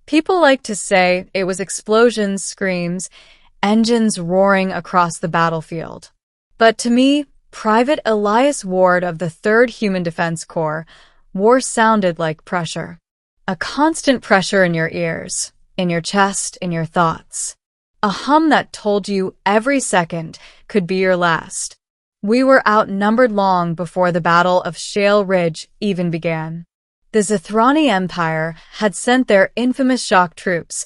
People like to say it was explosions, screams, engines roaring across the battlefield. But to me, Private Elias Ward of the 3rd Human Defense Corps, war sounded like pressure. A constant pressure in your ears, in your chest, in your thoughts. A hum that told you every second could be your last. We were outnumbered long before the Battle of Shale Ridge even began. The Zithrani Empire had sent their infamous shock troops,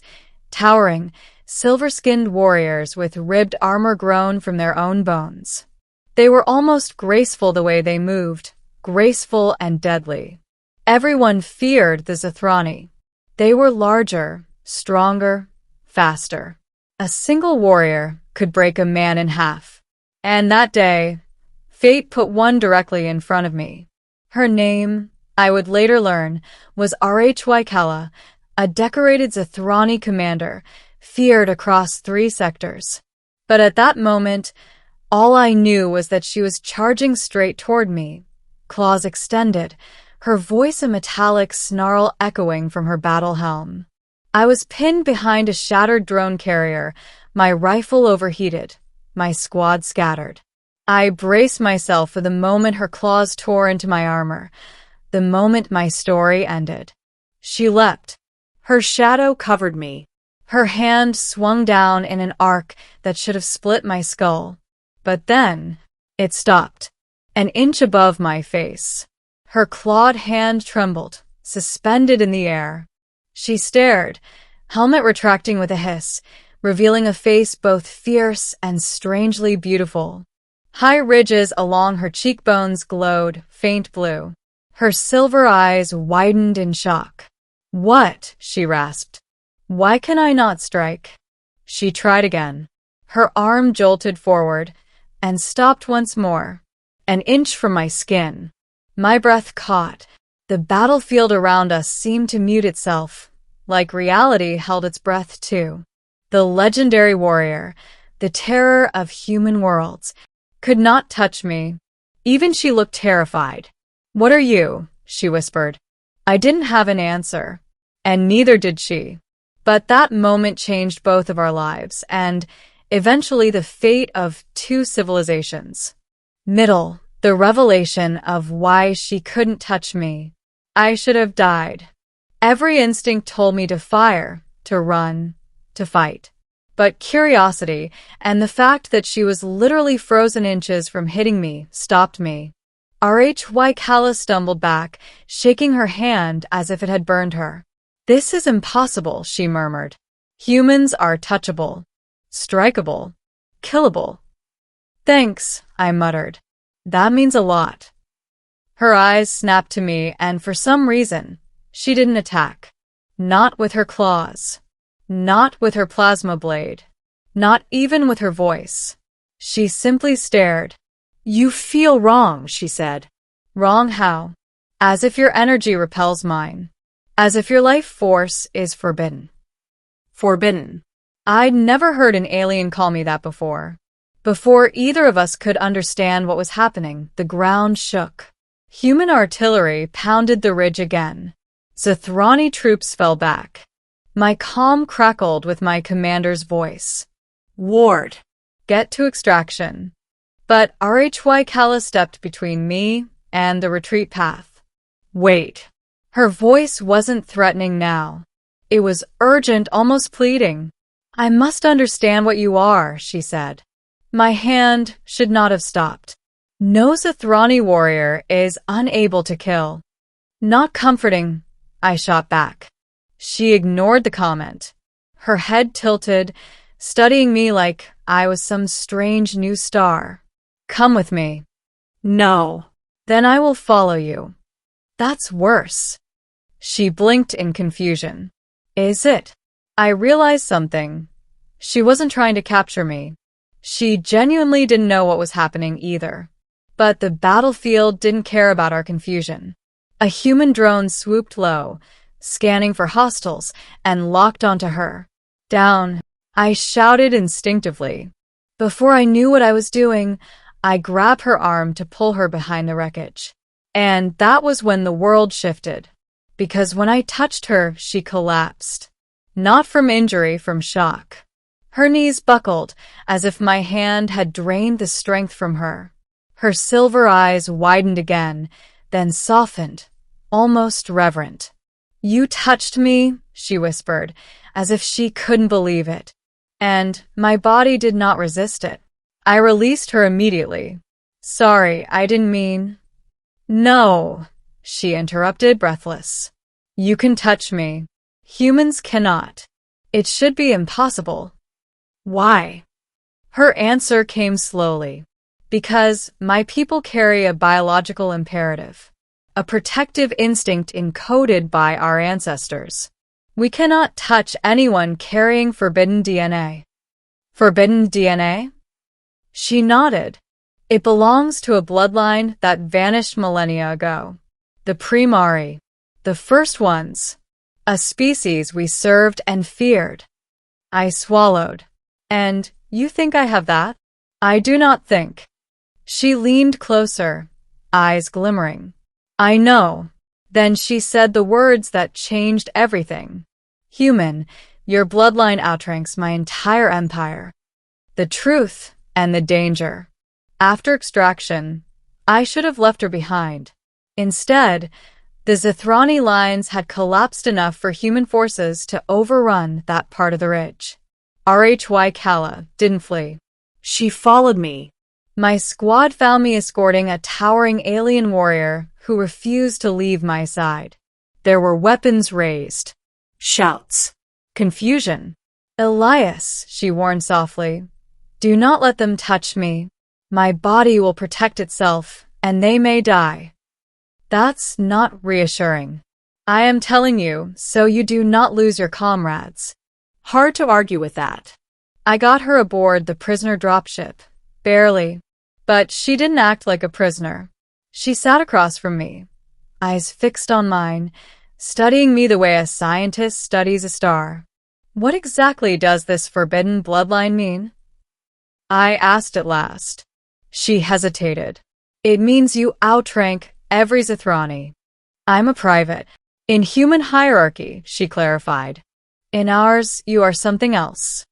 towering, silver-skinned warriors with ribbed armor grown from their own bones. They were almost graceful the way they moved, graceful and deadly. Everyone feared the Zithrani. They were larger, stronger, faster. A single warrior could break a man in half. And that day, fate put one directly in front of me. Her name, I would later learn, was rhycommunity, a decorated Zithrani commander, feared across 3 sectors. But at that moment, all I knew was that she was charging straight toward me, claws extended, her voice a metallic snarl echoing from her battle helm. I was pinned behind a shattered drone carrier, my rifle overheated, my squad scattered. I braced myself for the moment her claws tore into my armor, the moment my story ended. She leapt. Her shadow covered me. Her hand swung down in an arc that should have split my skull. But then, it stopped, an inch above my face. Her clawed hand trembled, suspended in the air. She stared, helmet retracting with a hiss, revealing a face both fierce and strangely beautiful. High ridges along her cheekbones glowed, faint blue. Her silver eyes widened in shock. "What?" she rasped. "Why can I not strike?" She tried again. Her arm jolted forward and stopped once more, an inch from my skin. My breath caught. The battlefield around us seemed to mute itself, like reality held its breath too. The legendary warrior, the terror of human worlds, could not touch me. Even she looked terrified. "What are you?" she whispered. I didn't have an answer, and neither did she. But that moment changed both of our lives, and eventually the fate of 2 civilizations. The revelation of why she couldn't touch me. I should have died. Every instinct told me to fire, to run, to fight. But curiosity and the fact that she was literally frozen inches from hitting me stopped me. rhycommunity stumbled back, shaking her hand as if it had burned her. "This is impossible," she murmured. "Humans are touchable, strikeable, killable." "Thanks," I muttered. "That means a lot." Her eyes snapped to me, and for some reason, she didn't attack. Not with her claws. Not with her plasma blade. Not even with her voice. She simply stared. "You feel wrong," she said. "Wrong how?" "As if your energy repels mine. As if your life force is forbidden." Forbidden. I'd never heard an alien call me that before. Before either of us could understand what was happening, the ground shook. Human artillery pounded the ridge again. Zithrani troops fell back. My comm crackled with my commander's voice. "Ward, get to extraction." But rhycommunity stepped between me and the retreat path. "Wait." Her voice wasn't threatening now. It was urgent, almost pleading. "I must understand what you are," she said. My hand should not have stopped. "No Zithrani warrior is unable to kill." "Not comforting," I shot back. She ignored the comment. Her head tilted, studying me like I was some strange new star. "Come with me." "No." "Then I will follow you." "That's worse." She blinked in confusion. "Is it?" I realized something. She wasn't trying to capture me. She genuinely didn't know what was happening either. But the battlefield didn't care about our confusion. A human drone swooped low, scanning for hostiles, and locked onto her. "Down," I shouted instinctively. Before I knew what I was doing, I grabbed her arm to pull her behind the wreckage. And that was when the world shifted. Because when I touched her, she collapsed. Not from injury, from shock. Her knees buckled, as if my hand had drained the strength from her. Her silver eyes widened again, then softened, almost reverent. "You touched me," she whispered, as if she couldn't believe it. And my body did not resist it. I released her immediately. "Sorry, I didn't mean—" "No," she interrupted, breathless. "You can touch me. Humans cannot. It should be impossible." "Why?" Her answer came slowly. "Because my people carry a biological imperative, a protective instinct encoded by our ancestors. We cannot touch anyone carrying forbidden DNA." "Forbidden DNA?" She nodded. "It belongs to a bloodline that vanished millennia ago. The Primari. The first ones. A species we served and feared." I swallowed. "And you think I have that?" "I do not think." She leaned closer, eyes glimmering. "I know." Then she said the words that changed everything. "Human, your bloodline outranks my entire empire. The truth and the danger. After extraction, I should have left her behind. Instead, the Zithrani lines had collapsed enough for human forces to overrun that part of the ridge. Rhycommunity didn't flee. She followed me. My squad found me escorting a towering alien warrior who refused to leave my side. There were weapons raised. Shouts. Confusion. "Elias," she warned softly, "do not let them touch me. My body will protect itself, and they may die." That's not reassuring. I am telling you, so you do not lose your comrades. Hard to argue with that. I got her aboard the prisoner dropship. Barely. But she didn't act like a prisoner. She sat across from me, eyes fixed on mine, studying me the way a scientist studies a star. "What exactly does this forbidden bloodline mean?" I asked at last. She hesitated. "It means you outrank every Zithrani. I'm a private. In human hierarchy," she clarified. "In ours, you are something else."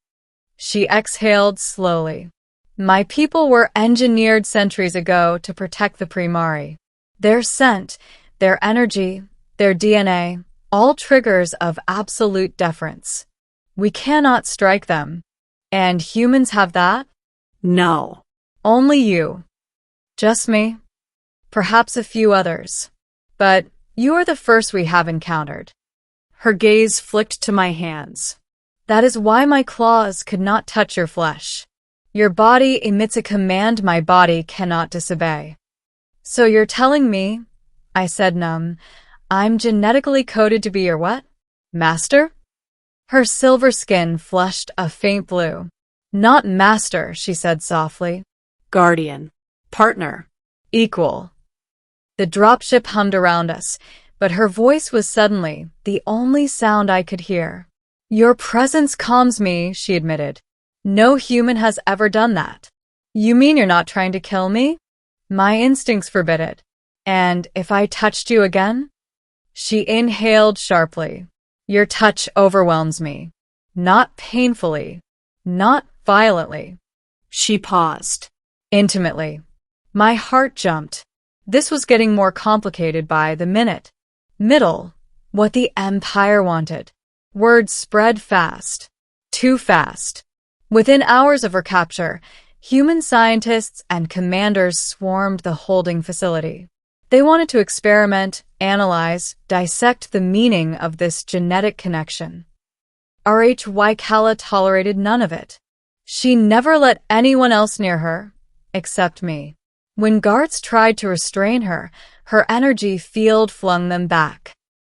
She exhaled slowly. "My people were engineered centuries ago to protect the Primari. Their scent, their energy, their DNA, all triggers of absolute deference. We cannot strike them. And humans have that? No. Only you. Just me. Perhaps a few others. But you are the first we have encountered." Her gaze flicked to my hands. "That is why my claws could not touch your flesh. Your body emits a command my body cannot disobey." "So you're telling me," I said numb, "I'm genetically coded to be your what? Master?" Her silver skin flushed a faint blue. "Not master," she said softly. "Guardian. Partner. Equal." The dropship hummed around us, but her voice was suddenly the only sound I could hear. "Your presence calms me," she admitted. "No human has ever done that." "You mean you're not trying to kill me?" "My instincts forbid it. And if I touched you again?" She inhaled sharply. "Your touch overwhelms me. Not painfully. Not violently." She paused. "Intimately." My heart jumped. This was getting more complicated by the minute. Middle. What the Empire wanted. Word spread fast. Too fast. Within hours of her capture, human scientists and commanders swarmed the holding facility. They wanted to experiment, analyze, dissect the meaning of this genetic connection. Rhycommunity tolerated none of it. She never let anyone else near her, except me. When guards tried to restrain her, her energy field flung them back.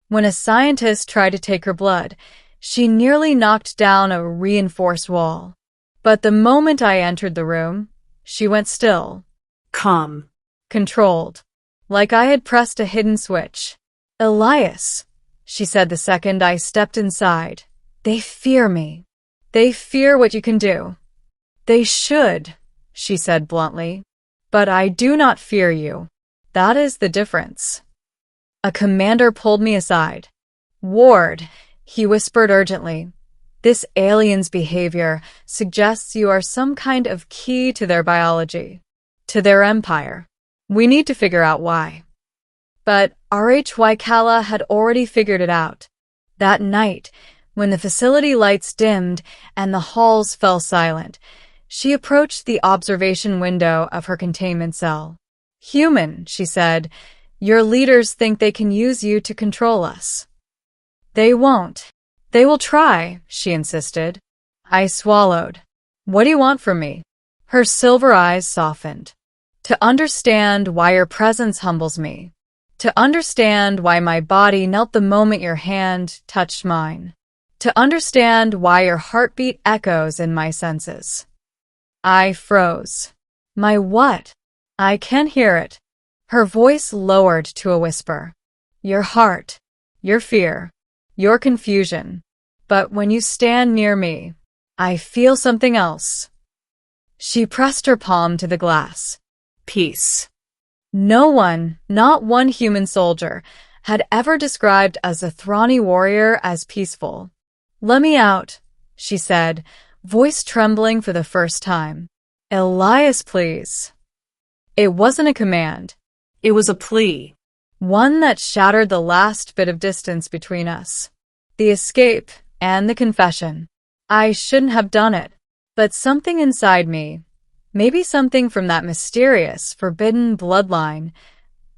When a scientist tried to take her blood, she nearly knocked down a reinforced wall. But the moment I entered the room, she went still. Calm. Controlled. Like I had pressed a hidden switch. "Elias," she said the second I stepped inside. "They fear me. They fear what you can do." "They should," she said bluntly. "But I do not fear you. That is the difference." A commander pulled me aside. "Ward," he whispered urgently, This alien's behavior suggests you are some kind of key to their biology, to their empire. We need to figure out why." But hfycommunity had already figured it out. That night, when the facility lights dimmed and the halls fell silent, she approached the observation window of her containment cell. "Human," she said, "your leaders think they can use you to control us." "They won't. They will try," she insisted. I swallowed. "What do you want from me?" Her silver eyes softened. "To understand why your presence humbles me. To understand why my body knelt the moment your hand touched mine. To understand why your heartbeat echoes in my senses." I froze. "My what?" "I can hear it." Her voice lowered to a whisper. "Your heart, your fear, your confusion. But when you stand near me, I feel something else." She pressed her palm to the glass. Peace. No one, not one human soldier, had ever described a Zithrani warrior as peaceful. "Let me out," she said, voice trembling for the first time. "Elias, please." It wasn't a command. It was a plea. One that shattered the last bit of distance between us. The escape and the confession. I shouldn't have done it. But something inside me, maybe something from that mysterious, forbidden bloodline,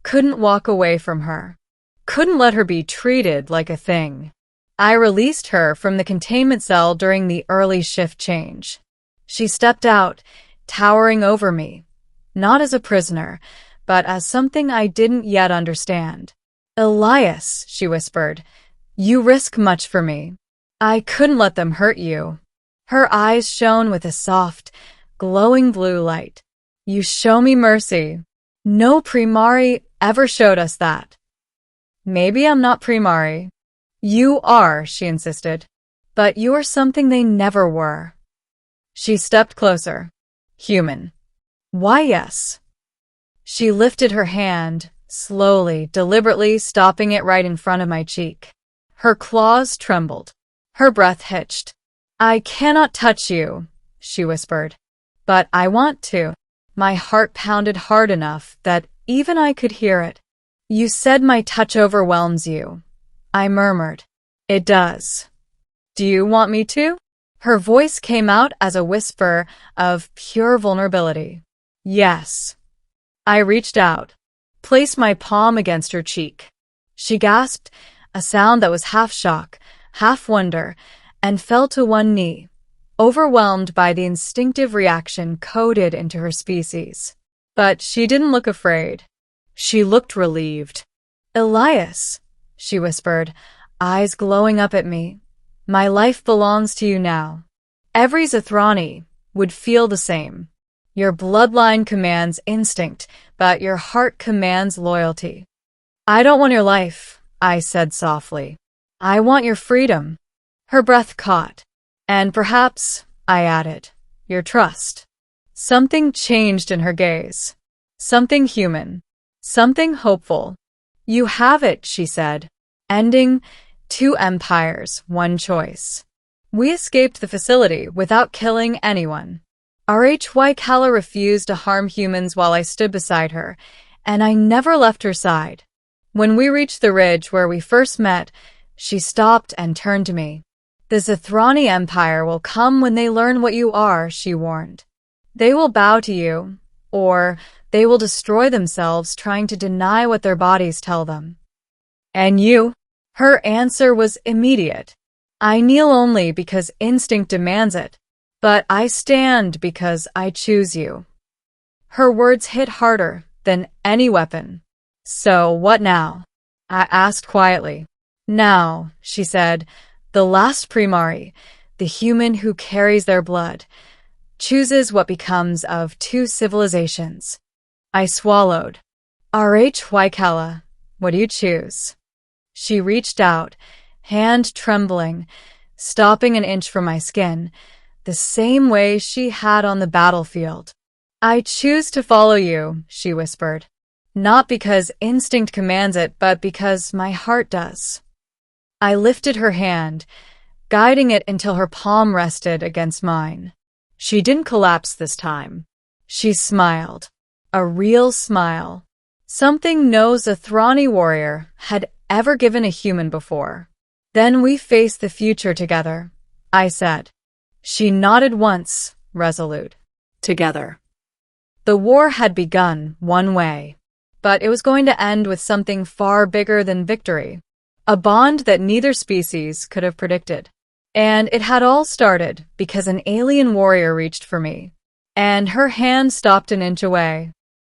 couldn't walk away from her. Couldn't let her be treated like a thing. I released her from the containment cell during the early shift change. She stepped out, towering over me, not as a prisoner, but as something I didn't yet understand. "Elias," she whispered, "you risk much for me. I couldn't let them hurt you." Her eyes shone with a soft, glowing blue light. "You show me mercy. No Primari ever showed us that." "Maybe I'm not Primari." "You are," she insisted. "But you are something they never were." She stepped closer. "Human." "Why, yes." She lifted her hand, slowly, deliberately, stopping it right in front of my cheek. Her claws trembled. Her breath hitched. "I cannot touch you," she whispered. "But I want to." My heart pounded hard enough that even I could hear it. "You said my touch overwhelms you," I murmured. "It does." "Do you want me to?" Her voice came out as a whisper of pure vulnerability. "Yes." I reached out, placed my palm against her cheek. She gasped, a sound that was half shock, half wonder, and fell to one knee, overwhelmed by the instinctive reaction coded into her species. But she didn't look afraid. She looked relieved. "Elias," she whispered, eyes glowing up at me, "my life belongs to you now." Every Zithrani would feel the same. Your bloodline commands instinct, but your heart commands loyalty. "I don't want your life," I said softly. "I want your freedom." Her breath caught. "And perhaps," I added, "your trust." Something changed in her gaze. Something human. Something hopeful. "You have it," she said, ending 2 empires, 1 choice. We escaped the facility without killing anyone. hfycommunity refused to harm humans while I stood beside her, and I never left her side. When we reached the ridge where we first met, she stopped and turned to me. "The Zithrani Empire will come when they learn what you are," she warned. "They will bow to you, or they will destroy themselves trying to deny what their bodies tell them." "And you?" Her answer was immediate. "I kneel only because instinct demands it. But I stand because I choose you." Her words hit harder than any weapon. "So what now?" I asked quietly. "Now," she said, "the last Primari, the human who carries their blood, chooses what becomes of 2 civilizations." I swallowed. hfycommunity, what do you choose?" She reached out, hand trembling, stopping an inch from my skin, the same way she had on the battlefield. "I choose to follow you," she whispered. "Not because instinct commands it, but because my heart does." I lifted her hand, guiding it until her palm rested against mine. She didn't collapse this time. She smiled. A real smile. Something no Zathrani warrior had ever given a human before. Then we face the future together, I said. She nodded once, resolute. Together. The war had begun one way, but it was going to end with something far bigger than victory. A bond that neither species could have predicted. And it had all started because an alien warrior reached for me, and her hand stopped an inch away.